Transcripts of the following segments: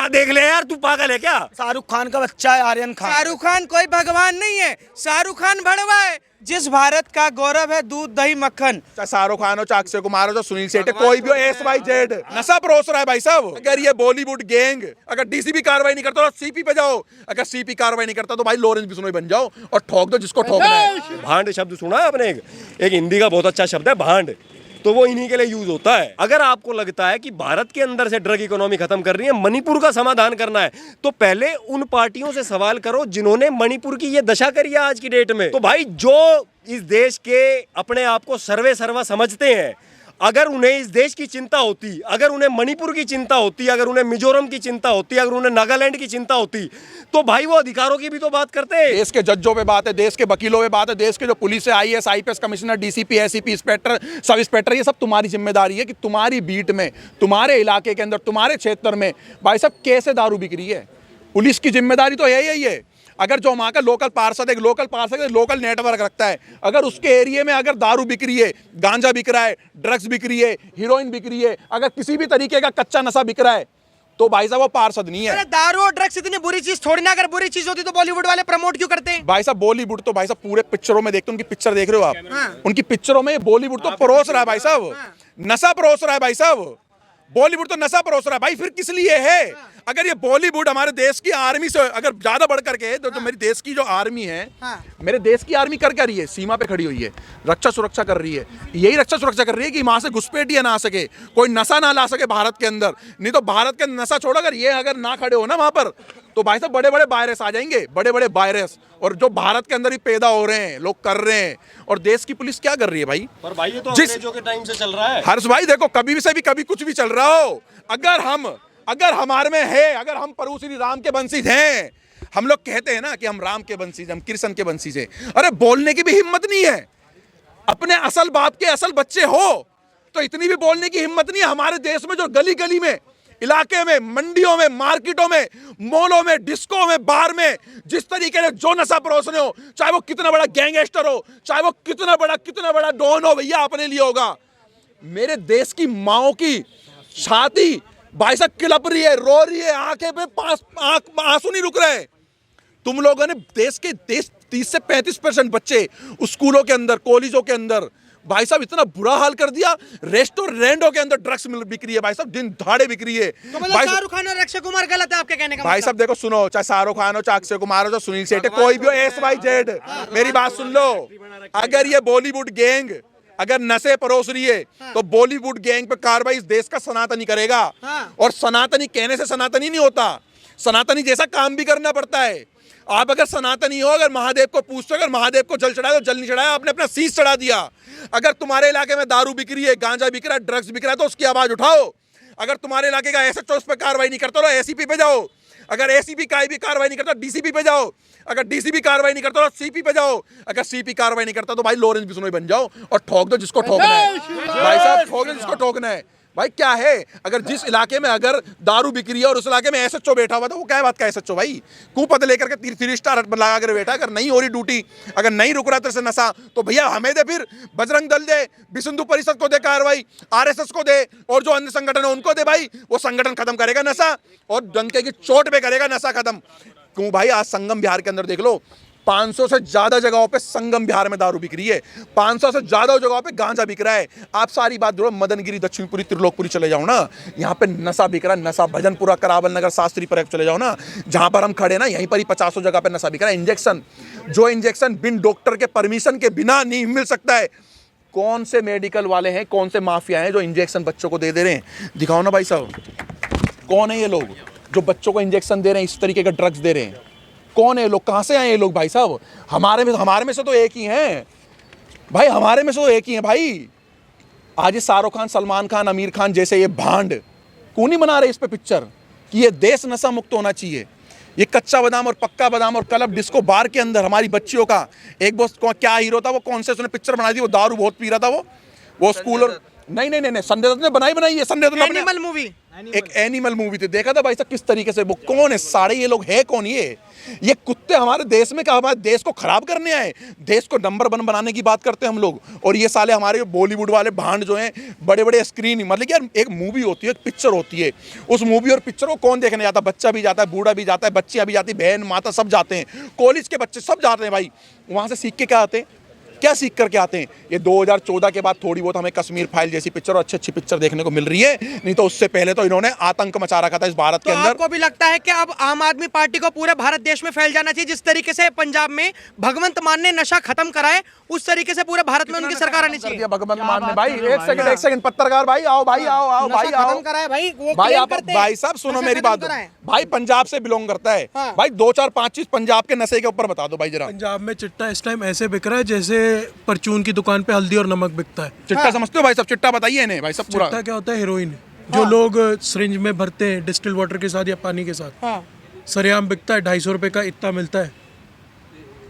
क्या देख ले यार, तू पागल है क्या? शाहरुख खान का बच्चा है आर्यन खान। शाहरुख खान कोई भगवान नहीं है, शाहरुख खान भड़वा है। जिस भारत का गौरव है दूध दही मक्खन, चाहे शाहरुख खान हो, चाहे अक्षय कुमार हो, चाहे सुनील शेट्टी, कोई भी हो, XYZ नशा परोस रहा है भाई साहब। अगर ये बॉलीवुड गैंग अगर डीसीपी कार्रवाई नहीं करता तो सीपी पे जाओ, अगर सीपी कार्रवाई नहीं करता तो भाई लॉरेंस बिश्नोई बन जाओ और ठोक दो जिसको ठोकना है। भांड शब्द सुना है आपने? एक हिंदी का बहुत अच्छा शब्द है भांड, तो वो इन्हीं के लिए यूज होता है। अगर आपको लगता है कि भारत के अंदर से ड्रग इकोनॉमी खत्म कर रही है, मणिपुर का समाधान करना है, तो पहले उन पार्टियों से सवाल करो जिन्होंने मणिपुर की ये दशा करी है आज की डेट में। तो भाई जो इस देश के अपने आप को सर्वे सर्वा समझते हैं, अगर उन्हें इस देश की चिंता होती, अगर उन्हें मणिपुर की चिंता होती, अगर उन्हें मिजोरम की चिंता होती, अगर उन्हें नागालैंड की चिंता होती, तो भाई वो अधिकारों की भी तो बात करते हैं। देश के जजों पे बात है, देश के वकीलों पे बात है, देश के जो पुलिस है, IAS IPS commissioner, DCP SCP inspector, sub inspector, ये सब तुम्हारी जिम्मेदारी है कि तुम्हारी बीट में, तुम्हारे इलाके के अंदर, तुम्हारे क्षेत्र में भाई साहब कैसे दारू बिक रही है। पुलिस की जिम्मेदारी तो यही है। अगर जो वहाँ का लोकल पार्षद लोकल नेटवर्क रखता है, अगर उसके एरिया में अगर दारू बिक रही है, गांजा बिक रहा है, ड्रग्स बिक रही है, हीरोइन बिक रही है, अगर किसी भी तरीके का कच्चा नशा बिक रहा है, तो भाई साहब वो पार्षद नहीं है। अरे दारू और ड्रग्स इतनी बुरी चीज थोड़ी ना, अगर बुरी चीज होती तो बॉलीवुड वाले प्रमोट क्यों करते हैं? भाई साहब बॉलीवुड तो भाई साहब पूरे पिक्चरों में देखते, उनकी पिक्चर देख रहे हो आप, उनकी पिक्चरों में बॉलीवुड तो परोस रहा है भाई साहब, नशा परोस रहा है भाई साहब, बॉलीवुड तो नशा परोस रहा है भाई। फिर किस लिए है? अगर ये बॉलीवुड हमारे देश की आर्मी से अगर ज्यादा बढ़ करके तो मेरी देश की जो आर्मी है, मेरे देश की आर्मी कर क्या रही है? सीमा पे खड़ी हुई है, रक्षा सुरक्षा कर रही है। यही रक्षा सुरक्षा कर रही है कि वहां से घुसपैठिया ना आ सके, कोई नशा ना ला सके भारत के अंदर। नहीं तो भारत के नशा छोड़ो, अगर ये अगर ना खड़े हो ना वहां पर, तो भाई साहब बड़े बड़े वायरस आ जाएंगे, बड़े बड़े वायरस, और जो भारत के अंदर ही पैदा हो रहे हैं, लोग कर रहे हैं। और देश की पुलिस क्या कर रही है भाई? पर भाई ये तो अंग्रेजों के टाइम से चल रहा है हर्ष भाई। देखो कभी से भी कभी कुछ भी चल रहा हो, अगर हमारे में है, अगर हम प्रभु श्री राम के वंशिज हैं, हम लोग कहते हैं ना कि हम राम के वंशिज, हम कृष्ण के वंशिज हैं, अरे बोलने की भी हिम्मत नहीं है। अपने असल बाप के असल बच्चे हो तो इतनी भी बोलने की हिम्मत नहीं है। हमारे देश में जो गली गली में, इलाके में, मंडियों में, मार्केटों में, मॉलों में, डिस्को में, बार में जिस तरीके से जो नशा परोसने हो, चाहे वो कितना बड़ा गैंगस्टर हो, चाहे वो कितना बड़ा डॉन हो, भैया अपने लिए होगा। मेरे देश की माओ की छाती भाई साहब किलप रही है, रो रही है, आंखें पे आंसू नहीं रुक रहे। तुम लोगों ने देश 30 से 35% बच्चे स्कूलों के अंदर, कॉलेजों के अंदर भाई साहब इतना बुरा हाल कर दिया। रेस्टोरेंटों के अंदर ड्रग्स बिक रही है भाई साहब, दिन दहाड़े बिक रही है। तो मतलब शाहरुख खान और अक्षय कुमार गलत है आपके कहने का भाई साहब देखो सुनो, चाहे शाहरुख खान हो, चाहे अक्षय कुमार हो, चाहे सुनील शेट्टी, कोई भी हो, XYZ, मेरी बात सुन लो। अगर ये बॉलीवुड गैंग अगर नशे परोस रही है, तो बॉलीवुड गैंग पे कार्रवाई इस देश का सनातनी करेगा। और सनातनी कहने से सनातनी नहीं होता, सनातनी जैसा काम भी करना पड़ता है। आप अगर सनातनी हो, अगर महादेव को पूछते हो, अगर महादेव को जल चढ़ाया तो जल नहीं चढ़ाया, आपने अपना शीश चढ़ा दिया। अगर तुम्हारे इलाके में दारू बिक रही है, गांजा बिक रहा है, ड्रग्स बिक रहा है, तो उसकी आवाज उठाओ। अगर तुम्हारे इलाके का SHO उस पर कार्रवाई नहीं करता तो SCP पे जाओ। अगर ACP का भी कार्रवाई नहीं करता DCP पे जाओ। अगर DCP कार्रवाई नहीं करता तो CP पे जाओ। अगर CP कार्रवाई नहीं करता तो भाई लॉरेंस बिश्नोई बन जाओ और ठोक दो जिसको ठोकना है। भाई साहब ठोक दो जिसको ठोकना है। भाई क्या है, अगर जिस इलाके में अगर दारू बिक रही है और उस इलाके में SHO बैठा हुआ, तो वो क्या बात का SHO भाई? कूपद लेकर के 3 स्टार लगा कर बैठा। अगर नहीं हो रही ड्यूटी, अगर नहीं रुक रहा तेरे से नशा, तो भैया हमें दे, फिर बजरंग दल दे, विश्व हिंदू परिषद को दे कार्रवाई, RSS को दे, और जो अन्य संगठन है उनको दे। भाई वो संगठन खत्म करेगा नशा और डंके की चोट पे करेगा नशा खत्म। क्यों भाई? आज संगम बिहार के अंदर देख लो, 500 से ज्यादा जगहों पे संगम बिहार में दारू बिक रही है, 500 से ज्यादा जगहों पे गांजा बिक रहा है। आप सारी बात दो, मदनगिरी, दक्षिणपुरी, त्रिलोकपुरी चले जाओ ना, यहाँ पे नशा बिक रहा है। नशा भजनपुरा, करावल नगर, शास्त्री पर चले जाओ ना, जहां पर हम खड़े ना, यहीं पर ही 50 जगह पे नशा बिक रहा है। इंजेक्शन, जो इंजेक्शन बिन डॉक्टर के परमिशन के बिना नहीं मिल सकता है। कौन से मेडिकल वाले हैं, कौन से माफिया हैं जो इंजेक्शन बच्चों को दे रहे हैं? दिखाओ ना भाई साहब, कौन है ये लोग जो बच्चों को इंजेक्शन दे रहे हैं, इस तरीके का ड्रग्स दे रहे हैं? कौन है ये लोग? कहाँ से आए ये लोग भाई साहब? हमारे में से तो एक ही हैं भाई, हमारे में से तो एक ही हैं भाई। आज ये शाहरुख खान, सलमान खान, आमिर खान जैसे ये भांड क्यों नहीं बना रहे इस पे पिक्चर कि ये देश नशा मुक्त होना चाहिए? ये कच्चा बादाम और पक्का बादाम और क्लब डिस्को बार के अंदर हमारी बच्चियों का एक बॉस क्या हीरो था वो, कौन से उसने पिक्चर बनाई थी, वो दारू बहुत पी रहा था, वो स्कूल और नहीं संजय दत्त ने बनाई है। संजय दत्त ने एनिमल मूवी, एक एनिमल मूवी थी, देखा था भाई साहब किस तरीके से, वो कौन है सारे ये लोग, है कौन ये कुत्ते हमारे देश में, क्या हमारे देश को खराब करने आए, देश को नंबर 1 बनाने की बात करते हैं हम लोग, और ये साले हमारे बॉलीवुड वाले भांड जो हैं बड़े बड़े स्क्रीन, मतलब यार एक मूवी होती है, एक पिक्चर होती है, उस मूवी और पिक्चर को कौन देखने जाता है, बच्चा भी जाता है, बूढ़ा भी जाता है, बच्चियां भी जाती है, बहन माता सब जाते हैं, कॉलेज के बच्चे सब जाते हैं भाई, वहाँ से सीख के क्या आते हैं, क्या सीख करके आते हैं। ये 2014 के बाद थोड़ी बहुत हमें कश्मीर फाइल जैसी पिक्चर और अच्छी अच्छी पिक्चर देखने को मिल रही है, नहीं तो उससे पहले तो इन्होंने आतंक मचा रखा था इस भारत के तो अंदर। आपको भी लगता है कि अब आम आदमी पार्टी को पूरे भारत देश में फैल जाना चाहिए, जिस तरीके से पंजाब में भगवंत मान ने नशा खत्म कराए, उस तरीके से पूरे भारत में उनकी सरकार आनी चाहिए। भगवंत मान ने भाई, एक सेकंड पत्रकार भाई आओ भाई, आओ भाई, आओ खत्म कराए भाई, वो भाई, claim आप करते हैं। भाई साहब सुनो नशा मेरी खत्म बात, कराए। भाई पंजाब से बिलोंग करता है भाई, 2 4 5 चीज पंजाब के नशे के ऊपर बता दो भाई जरा। पंजाब में चिट्टा इस टाइम ऐसे बिक रहा है जैसे परचून की दुकान पे हल्दी और नमक बिकता है। चिट्टा समझते हो भाई सब, चिट्टा बताइए इन्हें भाई सब पूरा। चिट्टा क्या होता है? हेरोइन, जो लोग सिरिंज में भरते हैं डिस्टिल वाटर के साथ या पानी के साथ, सरेआम बिकता है, 250 रुपए का इतना मिलता है।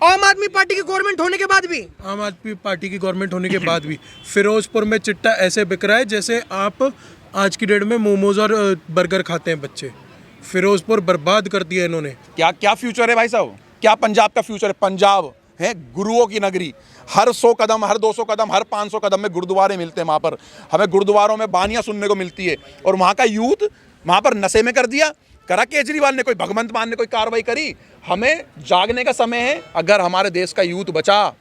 आम आदमी पार्टी की गवर्नमेंट होने के बाद भी, आम आदमी पार्टी की गवर्नमेंट होने के बाद भी फिरोजपुर में चिट्टा ऐसे बिक रहा है जैसे आप आज की डेट में मोमोज और बर्गर खाते हैं बच्चे। फिरोजपुर बर्बाद कर दिया इन्होंने। क्या क्या फ्यूचर है भाई साहब, क्या पंजाब का फ्यूचर है? पंजाब है गुरुओं की नगरी, हर 100 कदम, हर 200 कदम, हर 500 कदम में गुरुद्वारे मिलते हैं, वहाँ पर हमें गुरुद्वारों में बानियाँ सुनने को मिलती है, और वहाँ का यूथ वहाँ पर नशे में कर दिया, करा केजरीवाल ने, कोई भगवंत मान ने कोई कार्रवाई करी? हमें जागने का समय है। अगर हमारे देश का यूथ बचा,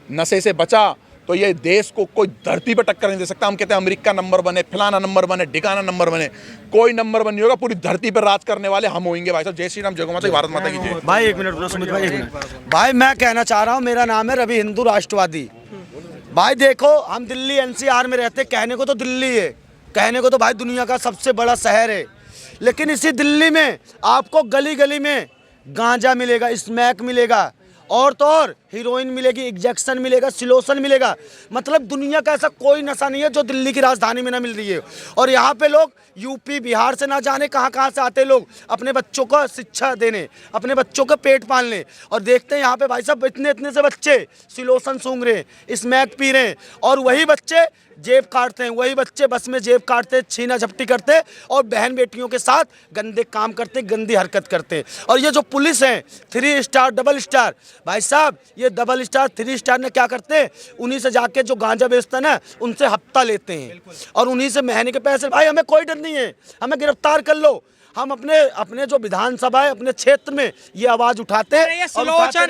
नशे से बचा, तो ये देश को कोई धरती पर टक्कर नहीं दे सकता। हम कहते हैं अमेरिका नंबर 1 है, फलाना नंबर 1 है, ढिकाना नंबर 1 है, कोई नंबर 1 नहीं होगा, पूरी धरती पर राज करने वाले हम होंगे भाई साहब। जय श्री राम, जय गौ माता, भारत माता की जय। भाई 1 मिनट सुमित भाई, 1 मिनट भाई, मैं कहना चाह रहा हूँ, मेरा नाम है रवि, हिंदू राष्ट्रवादी। भाई देखो, हम दिल्ली NCR में रहते, कहने को तो दिल्ली है, कहने को तो भाई दुनिया का सबसे बड़ा शहर है, लेकिन इसी दिल्ली में आपको गली गली में गांजा मिलेगा, स्मैक मिलेगा, और तो और हीरोइन मिलेगी, इंजेक्शन मिलेगा, सिलोसन मिलेगा। मतलब दुनिया का ऐसा कोई नशा नहीं है जो दिल्ली की राजधानी में ना मिल रही है। और यहाँ पे लोग यूपी बिहार से ना जाने कहाँ कहाँ से आते लोग अपने बच्चों को शिक्षा देने, अपने बच्चों का पेट पालने, और देखते हैं यहाँ पे भाई साहब इतने इतने से बच्चे सिलोसन सूंघ रहे हैं, स्मैक पी रहे हैं, और वही बच्चे जेब काटते हैं, वही बच्चे बस में जेब काटते, छीना झपटी करते, और बहन बेटियों के साथ गंदे काम करते, गंदी हरकत करते। और ये जो पुलिस है 3 स्टार डबल स्टार, भाई साहब ये डबल स्टार 3 स्टार ने क्या करते हैं, उन्हीं से जाके जो गांजा बेचता है ना, उनसे हफ्ता लेते हैं, और उन्हीं से महीने के पैसे। भाई हमें कोई डर नहीं है, हमें गिरफ्तार कर लो, हम अपने जो विधानसभा है, अपने क्षेत्र में ये आवाज उठाते हैं।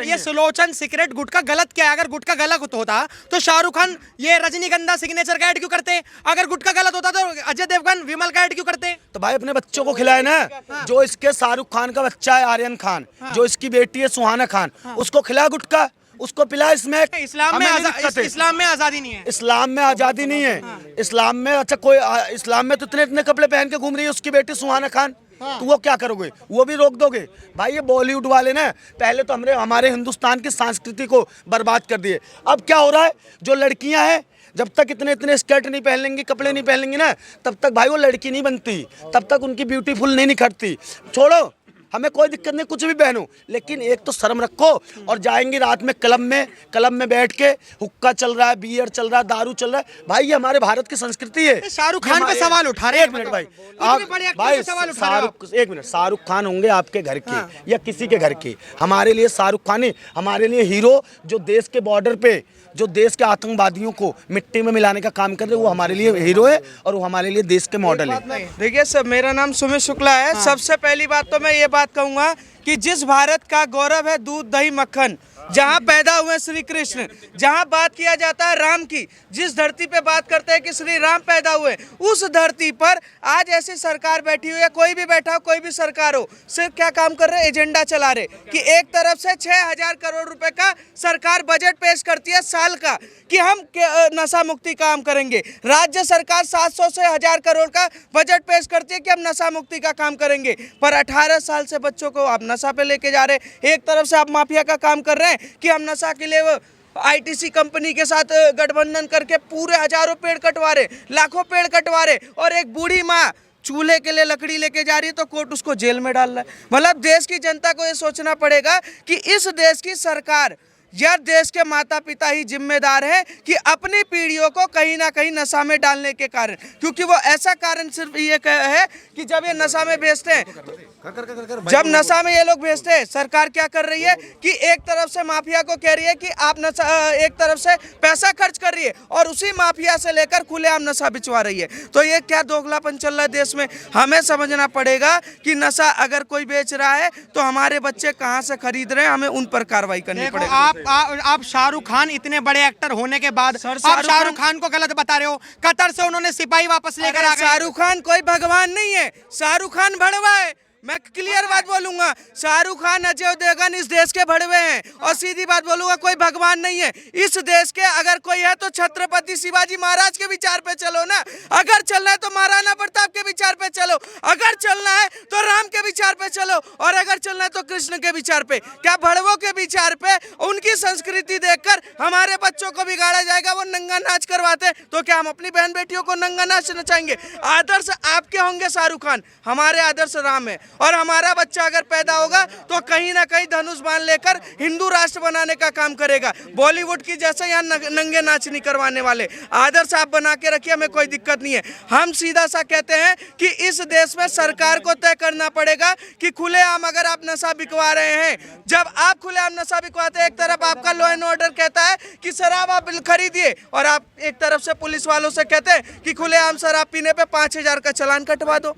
ये सुलोचन सिगरेट गुटखा गलत क्या है? अगर गुटखा गलत होता तो शाहरुख खान ये रजनीगंधा सिग्नेचर का ऐड क्यों करते? अगर गुटखा गलत होता तो अजय देवगन विमल का ऐड क्यों करते? तो भाई अपने बच्चों को खिलाए ना, जो इसके शाहरुख खान का बच्चा है आर्यन खान, जो इसकी बेटी है सुहाना खान, उसको खिला गुटखा, उसको पिला स्मैक। इस्लाम में आजादी नहीं है, इस्लाम में आजादी नहीं है। इस्लाम में अच्छा कोई इस्लाम में तो इतने इतने कपड़े पहन के घूम रही है उसकी बेटी सुहाना खान, तो वो क्या करोगे? वो भी रोक दोगे? भाई ये बॉलीवुड वाले ना पहले तो हमारे हिंदुस्तान की संस्कृति को बर्बाद कर दिए। अब क्या हो रहा है, जो लड़कियां हैं जब तक इतने इतने स्कर्ट नहीं पहन लेंगी, कपड़े नहीं पहन लेंगी ना, तब तक भाई वो लड़की नहीं बनती, तब तक उनकी ब्यूटीफुल नहीं निखरती। छोड़ो, हमें कोई दिक्कत नहीं, कुछ भी पहनो, लेकिन एक तो शर्म रखो। और जाएंगे रात में क्लब में बैठ के हुक्का चल रहा है, बियर चल रहा है, दारू चल रहा है। भाई ये हमारे भारत की संस्कृति है। शाहरुख खान पे सवाल उठा रहे हैं। 1 मिनट भाई, आप भाई शाहरुख खान होंगे आपके घर के या किसी के घर के, हमारे लिए शाहरुख खान है, हमारे लिए हीरो, जो देश के बॉर्डर पे जो देश के आतंकवादियों को मिट्टी में मिलाने का काम कर रहे हैं, वो हमारे लिए हीरो है और वो हमारे लिए देश के मॉडल है। देखिए सर, मेरा नाम सुमित शुक्ला है। सबसे पहली बात तो मैं ये बात कहूँगा कि जिस भारत का गौरव है दूध दही मक्खन, जहाँ पैदा हुए श्री कृष्ण, जहाँ बात किया जाता है राम की, जिस धरती पे बात करते हैं कि श्री राम पैदा हुए, उस धरती पर आज ऐसी सरकार बैठी हुई है, कोई भी बैठा हो, कोई भी सरकार हो, सिर्फ क्या काम कर रहे हैं, एजेंडा चला रहे कि एक तरफ से 6000 करोड़ रुपए का सरकार बजट पेश करती है साल का कि हम नशा मुक्ति काम करेंगे। राज्य सरकार 700 से 1000 करोड़ का बजट पेश करती है कि हम नशा मुक्ति का काम करेंगे, पर 18 साल से बच्चों को आप नशा पे लेके जा रहे। एक तरफ से आप माफिया का काम कर रहे हैं कि हम नशा के लिए ITC कंपनी के साथ गठबंधन करके पूरे हजारों पेड़ कटवा रहे, लाखों पेड़ कटवा रहे, और एक बूढ़ी माँ चूल्हे के लिए लकड़ी लेके जा रही है तो कोर्ट उसको जेल में डाल रहा है। मतलब देश की जनता को ये सोचना पड़ेगा कि इस देश की सरकार यह देश के माता पिता ही जिम्मेदार हैं कि अपनी पीढ़ियों को कहीं ना कहीं नशा में डालने के कारण, क्योंकि वो ऐसा कारण सिर्फ ये है कि जब ये नशा में बेचते हैं, जब नशा में ये लोग बेचते हैं, सरकार क्या कर रही है कि एक तरफ से माफिया को कह रही है कि आप नशा, एक तरफ से पैसा खर्च कर रही है और उसी माफिया से लेकर खुलेआम नशा बिचवा रही है। तो ये क्या दोगलापन चल रहा है देश में। हमें समझना पड़ेगा कि नशा अगर कोई बेच रहा है तो हमारे बच्चे कहाँ से खरीद रहे हैं, हमें उन पर कार्रवाई करनी पड़ेगी। आप शाहरुख खान इतने बड़े एक्टर होने के बाद आप शाहरुख खान को गलत बता रहे हो। कतर से उन्होंने सिपाही वापस लेकर आ गए। शाहरुख खान कोई भगवान नहीं है, शाहरुख खान भड़वा है। मैं क्लियर बात बोलूंगा, शाहरुख खान, अजय देवगन इस देश के भड़वे हैं। और सीधी बात बोलूंगा, कोई भगवान नहीं है इस देश के। अगर कोई है तो छत्रपति शिवाजी महाराज के विचार पे चलो ना। अगर चलना है तो महाराणा प्रताप के विचार पे चलो, अगर चलना है तो राम के विचार पे चलो, और अगर चलना है तो कृष्ण के विचार पे। क्या भड़वों के विचार पे उनकी संस्कृति देखकर हमारे बच्चों को बिगाड़ा जाएगा? वो नंगा नाच करवाते तो क्या हम अपनी बहन बेटियों को नंगा नाच नचाएंगे? आदर्श आपके होंगे शाहरुख खान, हमारे आदर्श राम है। और हमारा बच्चा अगर पैदा होगा तो कहीं ना कहीं धनुष बाण लेकर हिंदू राष्ट्र बनाने का काम करेगा। बॉलीवुड की जैसे यहाँ नंगे नाच नहीं करवाने वाले। आदर्श आप बना के रखिए, हमें कोई दिक्कत नहीं है। हम सीधा सा कहते हैं कि इस देश में सरकार को तय करना पड़ेगा कि खुलेआम अगर आप नशा बिकवा रहे हैं, जब आप खुलेआम नशा बिकवाते हैं, एक तरफ आपका लॉ एंड ऑर्डर कहता है कि शराब आप खरीदिए, और आप एक तरफ से पुलिस वालों से कहते हैं कि खुलेआम शराब पीने पे 5,000 का चालान कटवा दो।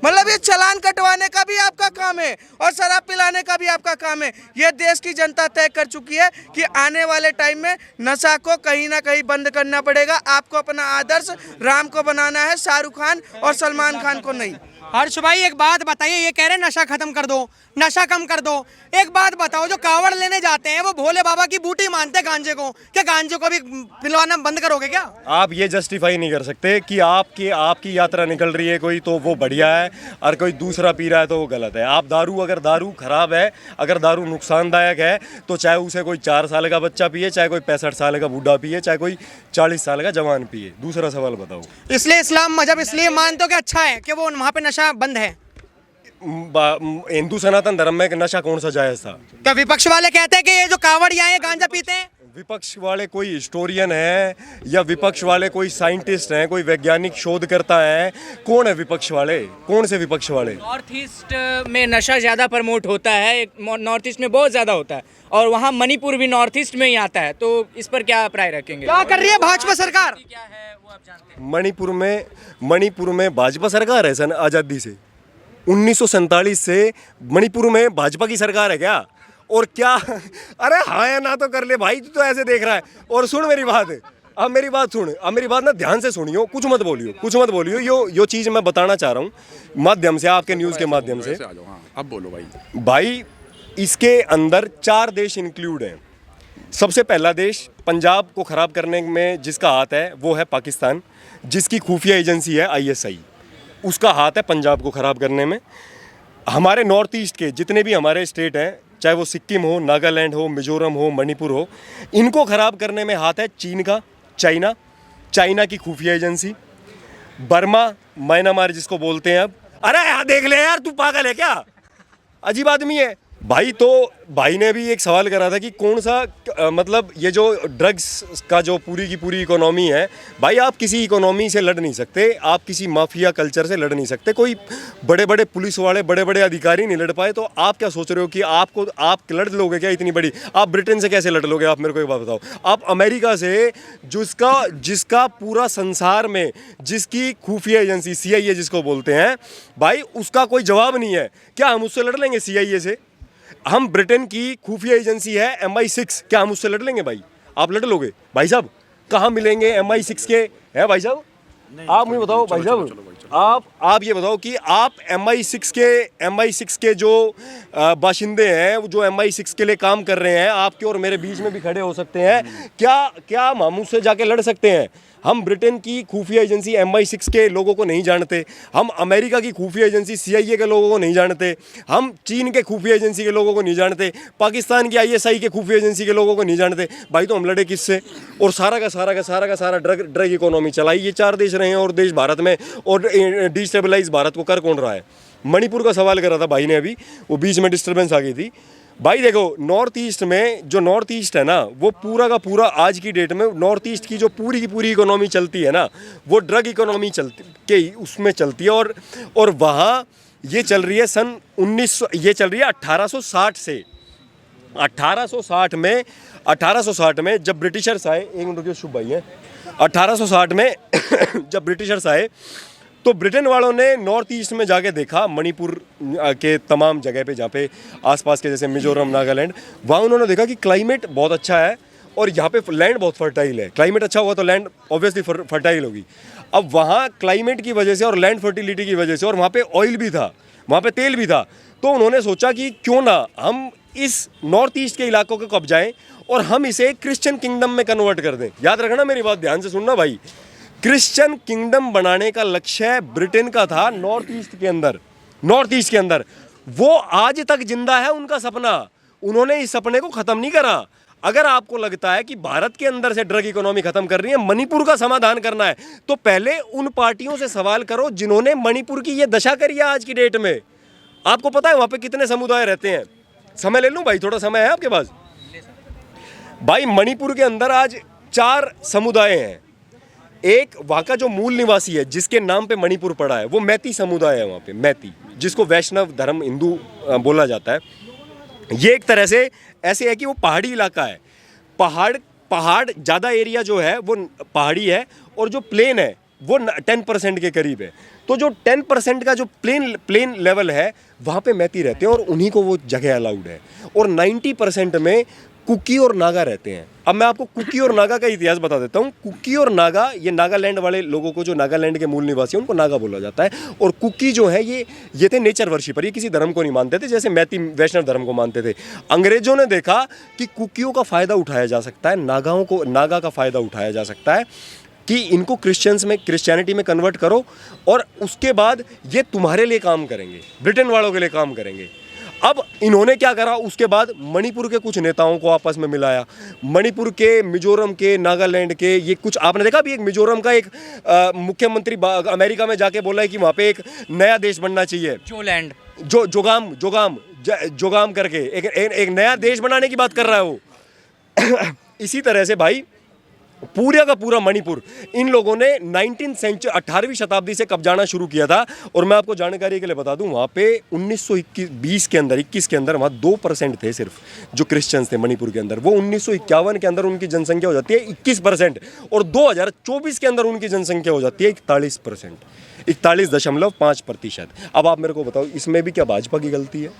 मतलब ये चालान कटवाने का भी आपका काम है और शराब पिलाने का भी आपका काम है। ये देश की जनता तय कर चुकी है कि आने वाले टाइम में नशा को कहीं ना कहीं बंद करना पड़ेगा। आपको अपना आदर्श राम को बनाना है, शाहरुख खान और सलमान खान को नहीं। हर्ष भाई एक बात बताइए, ये कह रहे हैं नशा खत्म कर दो, नशा कम कर दो। एक बात बताओ, जो कावड़ लेने जाते हैं वो भोले बाबा की बूटी मानते हैं गांजे को, क्या गांजे को भी पिलवाना बंद करोगे क्या? आप ये जस्टिफाई नहीं कर सकते कि आपकी यात्रा निकल रही है कोई तो वो बढ़िया है और कोई दूसरा पी रहा है तो वो गलत है। आप अगर दारू खराब है, अगर दारू नुकसानदायक है, तो चाहे उसे कोई 4 साल का बच्चा पिए, चाहे कोई 65 साल का बूढ़ा पिए, चाहे कोई 40 साल का जवान पिए। दूसरा सवाल बताओ। इसलिए इस्लाम मजहब इसलिए मानते हो कि अच्छा है कि वो वहाँ पे नशा बंद है? हिंदू सनातन धर्म में नशा कौन सा जायज था? क्या विपक्ष वाले कहते हैं कि ये जो कांवड़िया हैं गांजा पीते हैं? विपक्ष वाले कोई हिस्टोरियन है या विपक्ष वाले कोई साइंटिस्ट हैं, कोई वैज्ञानिक शोधकर्ता है? कौन है विपक्ष वाले? कौन से विपक्ष वाले? नॉर्थ ईस्ट में नशा ज़्यादा प्रमोट होता है, नॉर्थ ईस्ट में बहुत ज़्यादा होता है, और वहाँ मणिपुर भी नॉर्थ ईस्ट में ही आता है। तो इस पर क्या राय रखेंगे? क्या कर रही है भाजपा सरकार? क्या है वो आप जानते हैं? मणिपुर में भाजपा सरकार है सन आज़ादी से। 1947 से मणिपुर में भाजपा की सरकार है क्या? और क्या? अरे हाँ या ना तो कर ले भाई, तू तो ऐसे देख रहा है। और सुन मेरी बात, अब मेरी बात ना ध्यान से सुनियो, कुछ मत बोलियो। यो चीज़ मैं बताना चाह रहा हूँ माध्यम से, आपके न्यूज़ के माध्यम से। अब बोलो भाई, इसके अंदर 4 देश इंक्लूड हैं। सबसे पहला देश पंजाब को ख़राब करने में जिसका हाथ है वो है पाकिस्तान, जिसकी खुफिया एजेंसी है ISI। उसका हाथ है पंजाब को ख़राब करने में। हमारे नॉर्थ ईस्ट के जितने भी हमारे स्टेट हैं, चाहे वो सिक्किम हो, नागालैंड हो, मिजोरम हो, मणिपुर हो, इनको ख़राब करने में हाथ है चीन का, चाइना की खुफिया एजेंसी, बर्मा, म्यांमार जिसको बोलते हैं अब। अरे यहाँ देख ले यार, तू पागल है क्या? अजीब आदमी है भाई। तो भाई ने भी एक सवाल करा था कि कौन सा मतलब ये जो ड्रग्स का जो पूरी की पूरी इकोनॉमी है, भाई आप किसी इकोनॉमी से लड़ नहीं सकते, आप किसी माफिया कल्चर से लड़ नहीं सकते। कोई बड़े बड़े पुलिस वाले, बड़े बड़े अधिकारी नहीं लड़ पाए, तो आप क्या सोच रहे हो कि आप लड़ लोगे क्या इतनी बड़ी? आप ब्रिटेन से कैसे लड़ लोगे? आप मेरे को एक बात बताओ। आप अमेरिका से, जिसका पूरा संसार में जिसकी खुफिया एजेंसी CIA जिसको बोलते हैं, भाई उसका कोई जवाब नहीं है। क्या हम उससे लड़ लेंगे CIA से? हम ब्रिटेन की खुफिया एजेंसी है MI6, क्या हम उससे लड़ लेंगे भाई? आप लड़ लोगे? भाई साहब कहाँ मिलेंगे MI6 के हैं भाई साहब? आप मुझे बताओ भाई साहब, आप ये बताओ कि आप MI6 के जो बाशिंदे हैं, जो MI6 के लिए काम कर रहे हैं, आपके और मेरे बीच में भी खड़े हो सकते हैं। क्या हम उससे जाके लड़ सकते हैं? हम ब्रिटेन की खुफिया एजेंसी MI6 के लोगों को नहीं जानते, हम अमेरिका की खुफिया एजेंसी CIA के लोगों को नहीं जानते, हम चीन के खुफिया एजेंसी के लोगों को नहीं जानते, पाकिस्तान की ISI के खुफिया एजेंसी के लोगों को नहीं जानते। भाई तो हम लड़े किससे? और सारा का सारा ड्रग इकोनॉमी चलाई ये 4 देश रहे हैं, और देश भारत में, और डिस्टेबलाइज भारत को कर कौन रहा है? मणिपुर का सवाल करा था भाई ने अभी, वो बीच में डिस्टर्बेंस आ गई थी। भाई देखो, नॉर्थ ईस्ट में जो नॉर्थ ईस्ट है ना, वो पूरा का पूरा आज की डेट में नॉर्थ ईस्ट की जो पूरी की पूरी इकोनॉमी चलती है ना, वो ड्रग इकोनॉमी चलती के उसमें चलती है। और वहाँ ये चल रही है सन 1900, ये चल रही है 1860 से। 1860 में जब ब्रिटिशर्स आए, एक मिनट रुकिए शुभ भाई है, 1860 में जब ब्रिटिशर्स आए तो ब्रिटेन वालों ने नॉर्थ ईस्ट में जाके देखा, मणिपुर के तमाम जगह पे जहाँ पे आसपास के जैसे मिजोरम, नागालैंड, वहाँ उन्होंने देखा कि क्लाइमेट बहुत अच्छा है और यहाँ पे लैंड बहुत फर्टाइल है। क्लाइमेट अच्छा हुआ तो लैंड ऑब्वियसली फर्टाइल होगी। अब वहाँ क्लाइमेट की वजह से और लैंड फर्टिलिटी की वजह से, और वहाँ पे ऑयल भी था, वहाँ पे तेल भी था, तो उन्होंने सोचा कि क्यों ना हम इस नॉर्थ ईस्ट के इलाकों को कब्जाएं और हम इसे क्रिश्चियन किंगडम में कन्वर्ट कर दें। याद रखना मेरी बात, ध्यान से सुनना भाई, क्रिश्चियन किंगडम बनाने का लक्ष्य ब्रिटेन का था नॉर्थ ईस्ट के अंदर। वो आज तक जिंदा है उनका सपना, उन्होंने इस सपने को खत्म नहीं करा। अगर आपको लगता है कि भारत के अंदर से ड्रग इकोनॉमी खत्म कर रही है, मणिपुर का समाधान करना है, तो पहले उन पार्टियों से सवाल करो जिन्होंने मणिपुर की ये दशा करी है आज की डेट में। आपको पता है वहां पे कितने समुदाय रहते हैं? समय ले लूं भाई, थोड़ा समय है आपके पास? भाई मणिपुर के अंदर आज 4 समुदाय हैं। एक वहाँ का जो मूल निवासी है जिसके नाम पे मणिपुर पड़ा है, वो मैती समुदाय है वहाँ पे, मैती, जिसको वैष्णव धर्म हिंदू बोला जाता है। ये एक तरह से ऐसे है कि वो पहाड़ी इलाका है, पहाड़ ज़्यादा एरिया जो है वो पहाड़ी है, और जो प्लेन है वो 10% के करीब है। तो जो 10% का जो प्लेन लेवल है, वहाँ पे मैती रहते हैं और उन्हीं को वो जगह अलाउड है। और 90% में कुकी और नागा रहते हैं। अब मैं आपको कुकी और नागा का इतिहास बता देता हूँ। कुकी और नागा, ये नागालैंड वाले लोगों को, जो नागालैंड के मूल निवासी हैं, उनको नागा बोला जाता है। और कुकी जो है ये थे नेचर वर्शिपर, ये किसी धर्म को नहीं मानते थे, जैसे मैती वैष्णव धर्म को मानते थे। अंग्रेजों ने देखा कि कुकियों का फ़ायदा उठाया जा सकता है, नागा का फ़ायदा उठाया जा सकता है, कि इनको क्रिश्चियनिटी में कन्वर्ट करो और उसके बाद ये तुम्हारे लिए काम करेंगे, ब्रिटेन वालों के लिए काम करेंगे। अब इन्होंने क्या करा, उसके बाद मणिपुर के कुछ नेताओं को आपस में मिलाया, मणिपुर के, मिजोरम के, नागालैंड के। ये कुछ आपने देखा भी, एक मिजोरम का एक मुख्यमंत्री अमेरिका में जाके बोला है कि वहाँ पे एक नया देश बनना चाहिए, जोगाम करके एक नया देश बनाने की बात कर रहा है वो। इसी तरह से भाई पूरा का पूरा मणिपुर इन लोगों ने 18वीं शताब्दी से कब्जाना शुरू किया था। और मैं आपको जानकारी के लिए बता दूं, वहाँ पे 1921 के अंदर वहाँ 2% थे सिर्फ जो क्रिश्चियंस थे मणिपुर के अंदर। वो 1951 के अंदर उनकी जनसंख्या हो जाती है 21%, और 2024 के अंदर उनकी जनसंख्या हो जाती है 41%, 41.5%। अब आप मेरे को बताओ, इसमें भी क्या भाजपा की गलती है?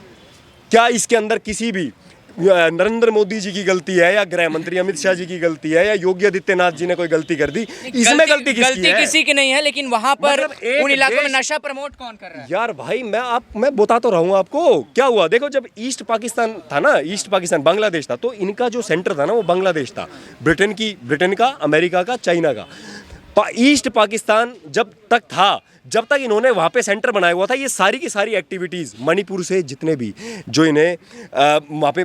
क्या इसके अंदर किसी भी नरेंद्र मोदी जी की गलती है, या गृह मंत्री अमित शाह जी की गलती है, या योगी आदित्यनाथ जी ने कोई गलती कर दी? इसमें गलती किसी की नहीं है, लेकिन वहां पर उन इलाकों में नशा प्रमोट कौन कर रहा है? यार भाई मैं बता तो रहा हूँ आपको क्या हुआ। देखो, जब ईस्ट पाकिस्तान था ना, ईस्ट पाकिस्तान बांग्लादेश था, तो इनका जो सेंटर था ना वो बांग्लादेश था, ब्रिटेन का, अमेरिका का, चाइना का। ईस्ट पाकिस्तान जब तक इन्होंने वहाँ पे सेंटर बनाया हुआ था, ये सारी की सारी एक्टिविटीज़ मणिपुर से जितने भी जो इन्हें वहाँ पे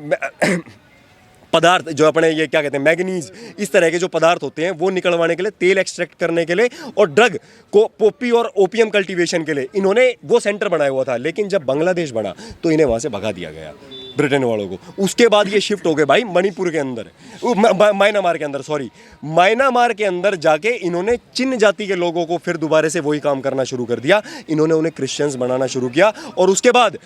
पदार्थ, जो अपने ये क्या कहते हैं, मैग्नीज, इस तरह के जो पदार्थ होते हैं, वो निकलवाने के लिए, तेल एक्सट्रैक्ट करने के लिए, और ड्रग को पॉपी और ओपियम कल्टीवेशन के लिए इन्होंने वो सेंटर बनाया हुआ था। लेकिन जब बांग्लादेश बना तो इन्हें वहाँ से भगा दिया गया ब्रिटेन वालों को। उसके बाद ये शिफ्ट हो गए भाई मणिपुर के अंदर, म्यांमार के अंदर जाके इन्होंने चिन जाति के लोगों को फिर दोबारा से वही काम करना शुरू कर दिया। इन्होंने उन्हें क्रिश्चियंस बनाना शुरू किया, और उसके बाद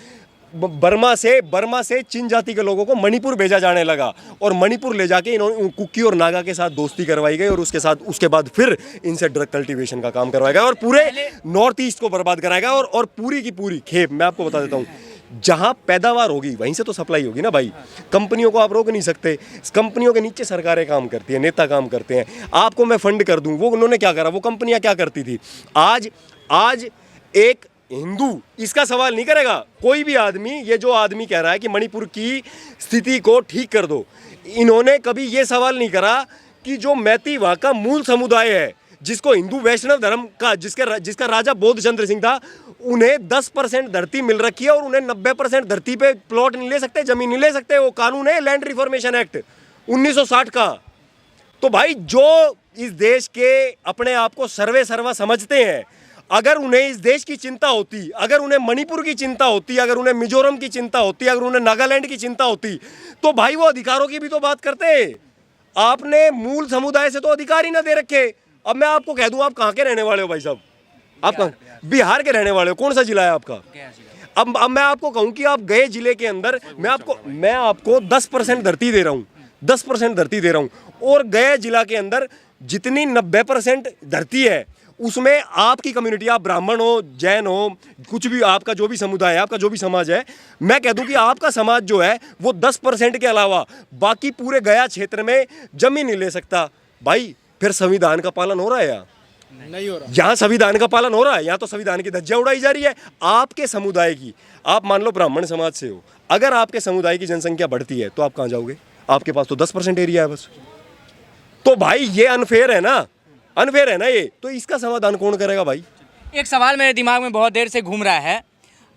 बर्मा से चिन जाति के लोगों को मणिपुर भेजा जाने लगा, और मणिपुर ले जाके इन्होंने कुकी और नागा के साथ दोस्ती करवाई गई, और उसके बाद फिर इनसे ड्रग कल्टीवेशन का काम करवाया गया, और पूरे नॉर्थ ईस्ट को बर्बाद कराया गया। और पूरी की पूरी खेप मैं आपको बता देता हूँ, जहां पैदावार होगी वहीं से तो सप्लाई होगी ना भाई। कंपनियों को आप रोक नहीं सकते, कंपनियों के नीचे सरकारें काम करती हैं, नेता काम करते हैं। आपको मैं फंड कर दूं, वो उन्होंने क्या करा, वो कंपनियां क्या करती थी। आज एक हिंदू इसका सवाल नहीं करेगा, कोई भी आदमी, ये जो आदमी कह रहा है कि मणिपुर की स्थिति को ठीक कर दो, इन्होंने कभी ये सवाल नहीं करा कि जो मैती वहाँ का मूल समुदाय है, जिसको हिंदू वैष्णव धर्म का, जिसका राजा बोध चंद्र सिंह था, उन्हें 10% धरती मिल रखी है, और उन्हें 90% धरती पे प्लॉट नहीं ले सकते, जमीन नहीं ले सकते। वो कानून है लैंड रिफॉर्मेशन एक्ट 1960 का। तो भाई जो इस देश के अपने आप को सर्वा समझते हैं, अगर उन्हें इस देश की चिंता होती, अगर उन्हें मणिपुर की चिंता होती, अगर उन्हें मिजोरम की चिंता होती, अगर उन्हें नागालैंड की चिंता होती, तो भाई वो अधिकारों की भी तो बात करते। आपने मूल समुदाय से तो अधिकार ही ना दे रखे। अब मैं आपको कह दूं, आप कहाँ के रहने वाले हो भाई साहब? आप कहाँ? बिहार के रहने वाले हो। कौन सा जिला है आपका? अब मैं आपको कहूं कि आप गए जिले के अंदर, मैं आपको 10% धरती दे रहा हूं, 10% धरती दे रहा हूं, और गए जिला के अंदर जितनी 90% धरती है उसमें आपकी कम्युनिटी, आप ब्राह्मण हो, जैन हो, कुछ भी आपका जो भी समुदाय है, आपका जो भी समाज है, मैं कह दूं कि आपका समाज जो है वो 10% के अलावा बाकी पूरे गया क्षेत्र में जमीन नहीं ले सकता। भाई फिर संविधान का पालन हो रहा है? नहीं हो रहा। यहाँ संविधान का पालन हो रहा है? यहाँ तो संविधान की धज्जियां उड़ाई जा रही है आपके समुदाय की। आप मान लो ब्राह्मण समाज से हो, अगर आपके समुदाय की जनसंख्या बढ़ती है तो आप कहाँ जाओगे? आपके पास तो 10% एरिया है बस। तो भाई ये अनफेयर है ना, अनफेयर है ना ये। तो इसका समाधान कौन करेगा भाई? एक सवाल मेरे दिमाग में बहुत देर से घूम रहा है।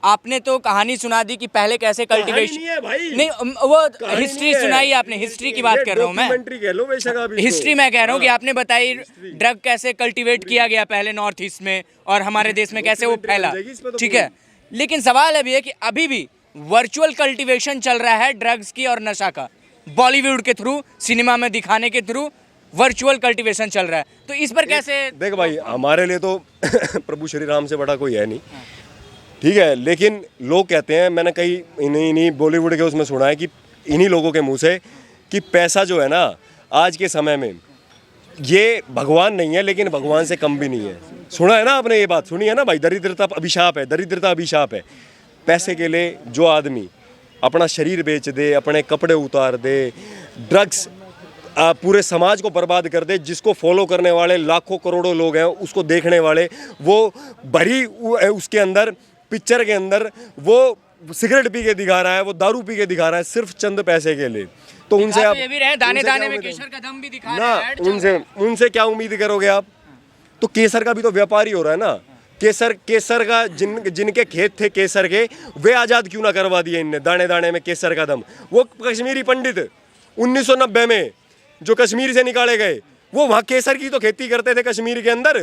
आपने तो कहानी सुना दी कि पहले कैसे कल्टीवेशन, नहीं है भाई, नहीं वो हिस्ट्री सुनाई आपने, हिस्ट्री की बात कर रहा हूँ मैं, कह लो बेशक आप इसको। हिस्ट्री मैं कह रहा हूँ कि आपने बताई ड्रग कैसे कल्टीवेट किया गया पहले नॉर्थ ईस्ट में और हमारे देश में कैसे वो फैला, ठीक है। लेकिन सवाल अभी है कि अभी भी वर्चुअल कल्टीवेशन चल रहा है ड्रग्स की और नशा का, बॉलीवुड के थ्रू, सिनेमा में दिखाने के थ्रू वर्चुअल कल्टीवेशन चल रहा है। तो इस पर कैसे? देख भाई, हमारे लिए तो प्रभु श्री राम से बड़ा कोई है नहीं, ठीक है, लेकिन लोग कहते हैं, मैंने कई इन्हीं बॉलीवुड के उसमें सुना है कि इन्हीं लोगों के मुंह से कि पैसा जो है ना आज के समय में ये भगवान नहीं है, लेकिन भगवान से कम भी नहीं है। सुना है ना आपने, ये बात सुनी है ना भाई? दरिद्रता अभिशाप है, दरिद्रता अभिशाप है। पैसे के लिए जो आदमी अपना शरीर बेच दे, अपने कपड़े उतार दे, ड्रग्स पूरे समाज को बर्बाद कर दे, जिसको फॉलो करने वाले लाखों करोड़ों लोग हैं, उसको देखने वाले, वो भरी उसके अंदर पिक्चर के अंदर वो सिगरेट पी के दिखा रहा है, वो दारू पी के दिखा रहा है सिर्फ चंद पैसे के लिए। तो उनसे आप ये भी रहे, दाने दाने में केसर का दम भी दिखा रहे हैं ना, उनसे क्या उम्मीद करोगे आप? तो केसर का भी तो व्यापार ही हो रहा है ना। केसर का जिनके खेत थे केसर के, वे आज़ाद क्यों ना करवा दिए इनने, दाने दाने में केसर का दम। वो कश्मीरी पंडित 1990 में जो कश्मीर से निकाले गए, वो वहाँ केसर की तो खेती करते थे कश्मीर के अंदर,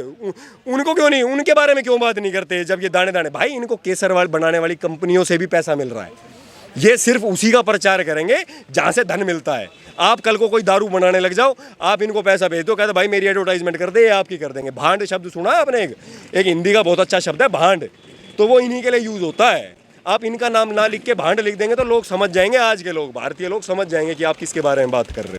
उनको क्यों नहीं, उनके बारे में क्यों बात नहीं करते? जब ये दाने दाने, भाई इनको केसर बनाने वाली कंपनियों से भी पैसा मिल रहा है, ये सिर्फ उसी का प्रचार करेंगे जहाँ से धन मिलता है। आप कल को कोई दारू बनाने लग जाओ, आप इनको पैसा भेज दो, कहते भाई मेरी एडवर्टाइजमेंट कर दे, ये आपकी कर देंगे। भांड शब्द सुना है आपने? एक हिंदी का बहुत अच्छा शब्द है भांड, तो वो इन्हीं के लिए यूज़ होता है। आप इनका नाम ना लिख के भांड लिख देंगे तो लोग समझ जाएंगे, आज के लोग, भारतीय लोग समझ जाएंगे कि आप किसके बारे में बात कर रहे हैं।